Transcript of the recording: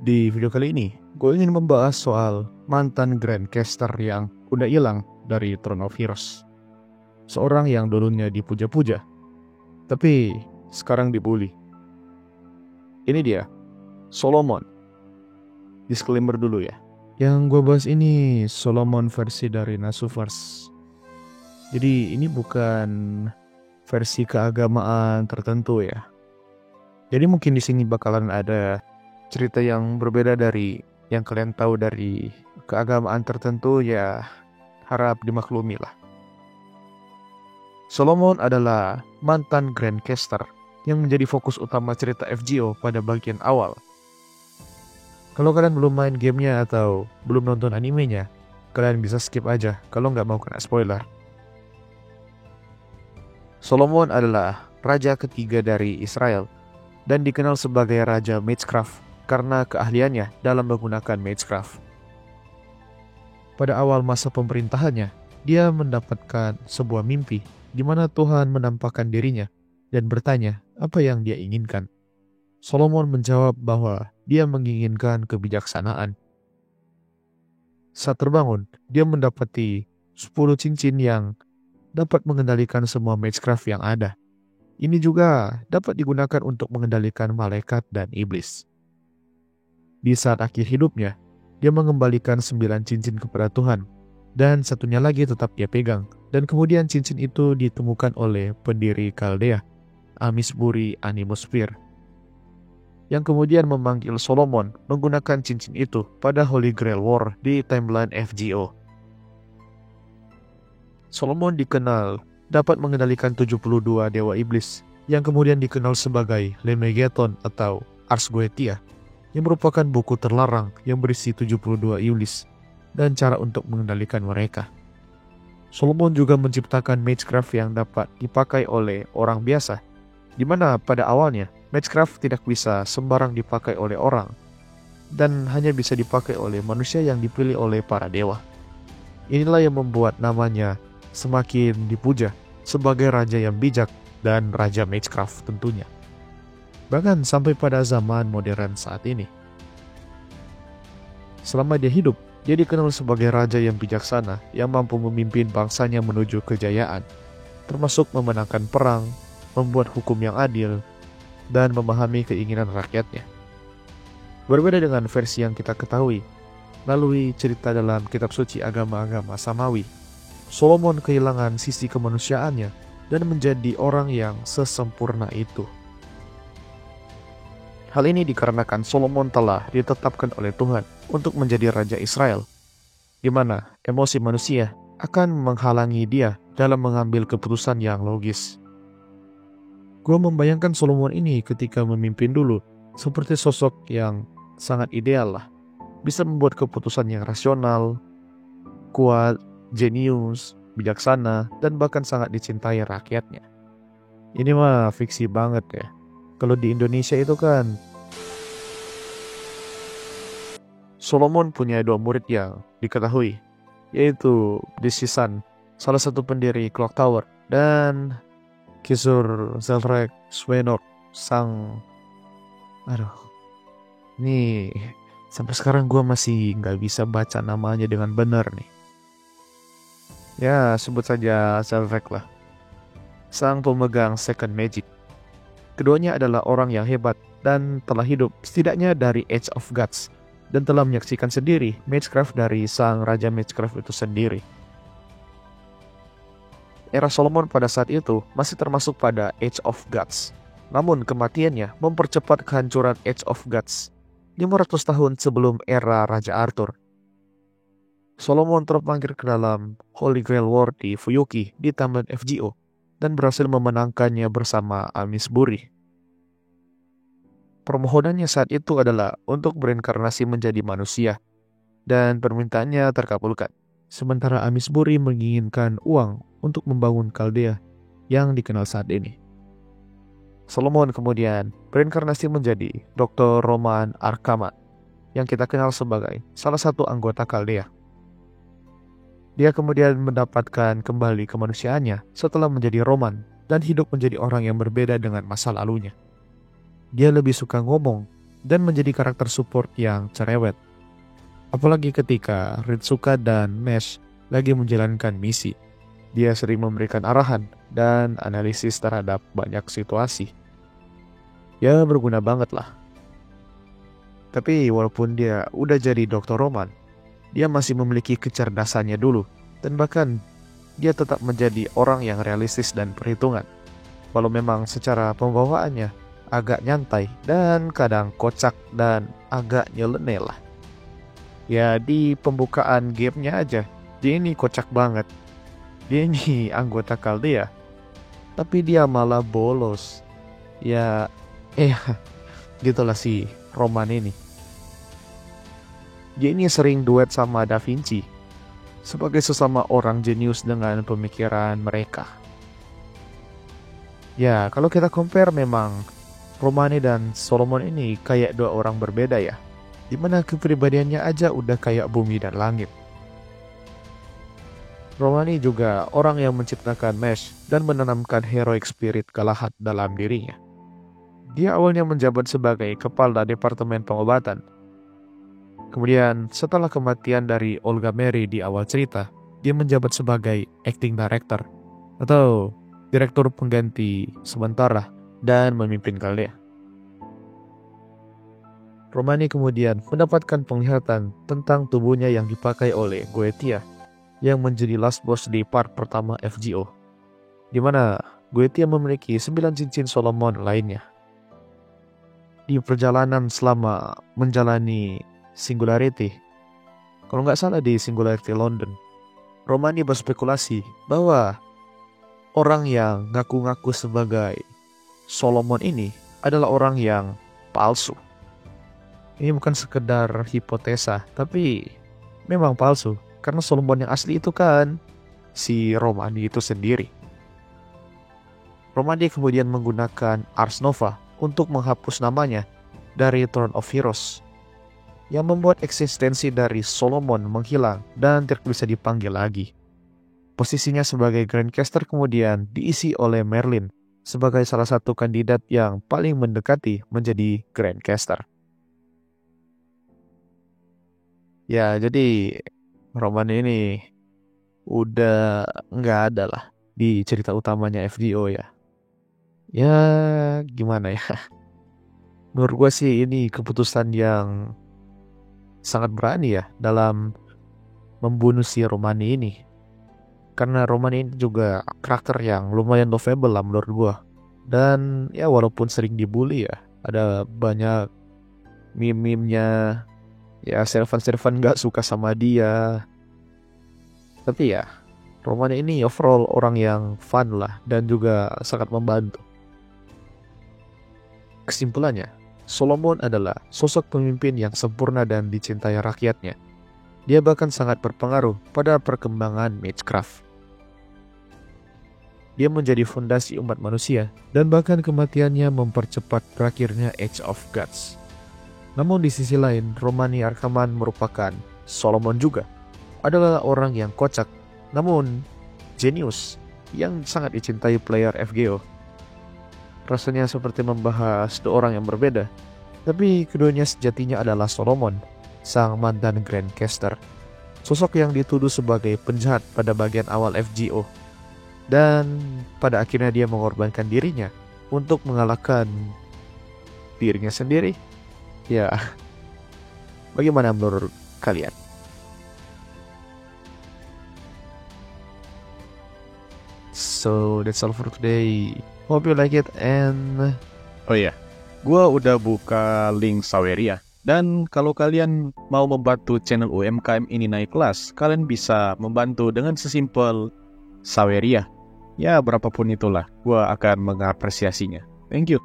Di video kali ini, gue ingin membahas soal mantan Grandcaster yang udah hilang dari Throne of Heroes. Seorang yang dulunya dipuja-puja, tapi sekarang dibully. Ini dia, Solomon. Disclaimer dulu ya. Yang gue bahas ini Solomon versi dari Nasuverse. Jadi ini bukan versi keagamaan tertentu ya. Jadi mungkin di sini bakalan ada cerita yang berbeda dari yang kalian tahu dari keagamaan tertentu, ya harap dimaklumi lah. Solomon adalah mantan Grandcaster yang menjadi fokus utama cerita FGO pada bagian awal. Kalau kalian belum main gamenya atau belum nonton animenya, kalian bisa skip aja kalau nggak mau kena spoiler. Solomon adalah raja ketiga dari Israel dan dikenal sebagai Raja Magecraft karena keahliannya dalam menggunakan Magecraft. Pada awal masa pemerintahannya, dia mendapatkan sebuah mimpi di mana Tuhan menampakkan dirinya dan bertanya apa yang dia inginkan. Solomon menjawab bahwa dia menginginkan kebijaksanaan. Saat terbangun, dia mendapati 10 cincin yang dapat mengendalikan semua Magecraft yang ada. Ini juga dapat digunakan untuk mengendalikan malaikat dan iblis. Di saat akhir hidupnya, dia mengembalikan 9 cincin kepada Tuhan, dan satunya lagi tetap dia pegang. Dan kemudian cincin itu ditemukan oleh pendiri Chaldea, Amisburi Animusphere, yang kemudian memanggil Solomon menggunakan cincin itu pada Holy Grail War di timeline FGO. Solomon dikenal dapat mengendalikan 72 dewa iblis, yang kemudian dikenal sebagai Lemegeton atau Ars Goetia, yang merupakan buku terlarang yang berisi 72 iblis dan cara untuk mengendalikan mereka. Solomon juga menciptakan Magecraft yang dapat dipakai oleh orang biasa, di mana pada awalnya Magecraft tidak bisa sembarang dipakai oleh orang dan hanya bisa dipakai oleh manusia yang dipilih oleh para dewa. Inilah yang membuat namanya semakin dipuja sebagai raja yang bijak dan Raja Magecraft tentunya. Bahkan sampai pada zaman modern saat ini. Selama dia hidup, dia dikenal sebagai raja yang bijaksana yang mampu memimpin bangsanya menuju kejayaan, termasuk memenangkan perang, membuat hukum yang adil, dan memahami keinginan rakyatnya. Berbeda dengan versi yang kita ketahui melalui cerita dalam kitab suci agama-agama Samawi, Solomon kehilangan sisi kemanusiaannya dan menjadi orang yang sesempurna itu. Hal ini dikarenakan Solomon telah ditetapkan oleh Tuhan untuk menjadi Raja Israel, di mana emosi manusia akan menghalangi dia dalam mengambil keputusan yang logis. Gue membayangkan Solomon ini ketika memimpin dulu seperti sosok yang sangat ideal lah. Bisa membuat keputusan yang rasional, kuat, jenius, bijaksana, dan bahkan sangat dicintai rakyatnya. Ini mah fiksi banget ya. Kalau di Indonesia itu kan Solomon punya 2 murid yang diketahui, yaitu Disisan, salah satu pendiri Clock Tower, dan Kisur Zelrek Swenor, ini sampai sekarang gue masih nggak bisa baca namanya dengan benar nih. Ya, sebut saja Zelrek lah. Sang pemegang Second Magic. Keduanya adalah orang yang hebat dan telah hidup setidaknya dari Age of Gods dan telah menyaksikan sendiri Magecraft dari sang Raja Magecraft itu sendiri. Era Solomon pada saat itu masih termasuk pada Age of Gods. Namun kematiannya mempercepat kehancuran Age of Gods 500 tahun sebelum era Raja Arthur. Solomon terpanggil ke dalam Holy Grail War di Fuyuki di timeline FGO dan berhasil memenangkannya bersama Amisburi. Permohonannya saat itu adalah untuk berinkarnasi menjadi manusia, dan permintaannya terkabulkan. Sementara Amisburi menginginkan uang untuk membangun Chaldea yang dikenal saat ini. Solomon kemudian berinkarnasi menjadi Dr. Roman Arkamat, yang kita kenal sebagai salah satu anggota Chaldea. Dia kemudian mendapatkan kembali kemanusiaannya setelah menjadi Roman dan hidup menjadi orang yang berbeda dengan masa lalunya. Dia lebih suka ngomong dan menjadi karakter support yang cerewet. Apalagi ketika Ritsuka dan Mesh lagi menjalankan misi. Dia sering memberikan arahan dan analisis terhadap banyak situasi. Ya berguna banget lah. Tapi walaupun dia udah jadi Dr. Roman, dia masih memiliki kecerdasannya dulu. Dan bahkan dia tetap menjadi orang yang realistis dan perhitungan. Walau memang secara pembawaannya agak nyantai dan kadang kocak dan agak nyeleneh lah. Ya di pembukaan gamenya aja, dia ini kocak banget. Dia ini anggota Chaldea, tapi dia malah bolos. Ya, gitulah si Roman ini. Dia ini sering duet sama Da Vinci sebagai sesama orang jenius dengan pemikiran mereka. Ya, kalau kita compare memang Romani dan Solomon ini kayak dua orang berbeda ya. Dimana kepribadiannya aja udah kayak bumi dan langit. Romani juga orang yang menciptakan Mesh dan menanamkan heroic spirit Galahad dalam dirinya. Dia awalnya menjabat sebagai kepala departemen pengobatan. Kemudian setelah kematian dari Olga Mary di awal cerita, dia menjabat sebagai acting director atau direktur pengganti sementara dan memimpin Chaldea. Romani kemudian mendapatkan penglihatan tentang tubuhnya yang dipakai oleh Goetia yang menjadi last boss di part pertama FGO, di mana Goetia memiliki 9 cincin Solomon lainnya. Di perjalanan selama menjalani Singularity, kalau nggak salah di Singularity London, Romani berspekulasi bahwa orang yang ngaku-ngaku sebagai Solomon ini adalah orang yang palsu. Ini bukan sekedar hipotesa, tapi memang palsu. Karena Solomon yang asli itu kan si Romani itu sendiri. Romani kemudian menggunakan Ars Nova untuk menghapus namanya dari Throne of Heroes, yang membuat eksistensi dari Solomon menghilang dan tidak bisa dipanggil lagi. Posisinya sebagai Grandcaster kemudian diisi oleh Merlin sebagai salah satu kandidat yang paling mendekati menjadi Grandcaster. Ya, jadi Roman ini udah nggak ada lah di cerita utamanya FGO ya. Ya gimana ya. Menurut gue sih ini keputusan yang sangat berani ya dalam membunuh si Romani ini. Karena Romani ini juga karakter yang lumayan lovable lah menurut gue. Dan ya walaupun sering dibully ya, ada banyak meme-memnya. Ya Servan gak suka sama dia. Tapi ya Romani ini overall orang yang fun lah dan juga sangat membantu. Kesimpulannya, Solomon adalah sosok pemimpin yang sempurna dan dicintai rakyatnya. Dia bahkan sangat berpengaruh pada perkembangan Magecraft. Dia menjadi fondasi umat manusia dan bahkan kematiannya mempercepat berakhirnya Age of Gods. Namun di sisi lain, Romani Arkaman merupakan Solomon juga. Adalah orang yang kocak, namun jenius yang sangat dicintai player FGO. Rasanya seperti membahas dua orang yang berbeda, tapi keduanya sejatinya adalah Solomon, sang mantan Grandcaster. Sosok yang dituduh sebagai penjahat pada bagian awal FGO. Dan pada akhirnya dia mengorbankan dirinya untuk mengalahkan dirinya sendiri. Ya, bagaimana menurut kalian? So that's all for today. Hope you like it and oh iya, gua udah buka link Saweria. Dan kalau kalian mau membantu channel UMKM ini naik kelas, kalian bisa membantu dengan sesimpel Saweria. Ya berapapun itulah, gua akan mengapresiasinya. Thank you.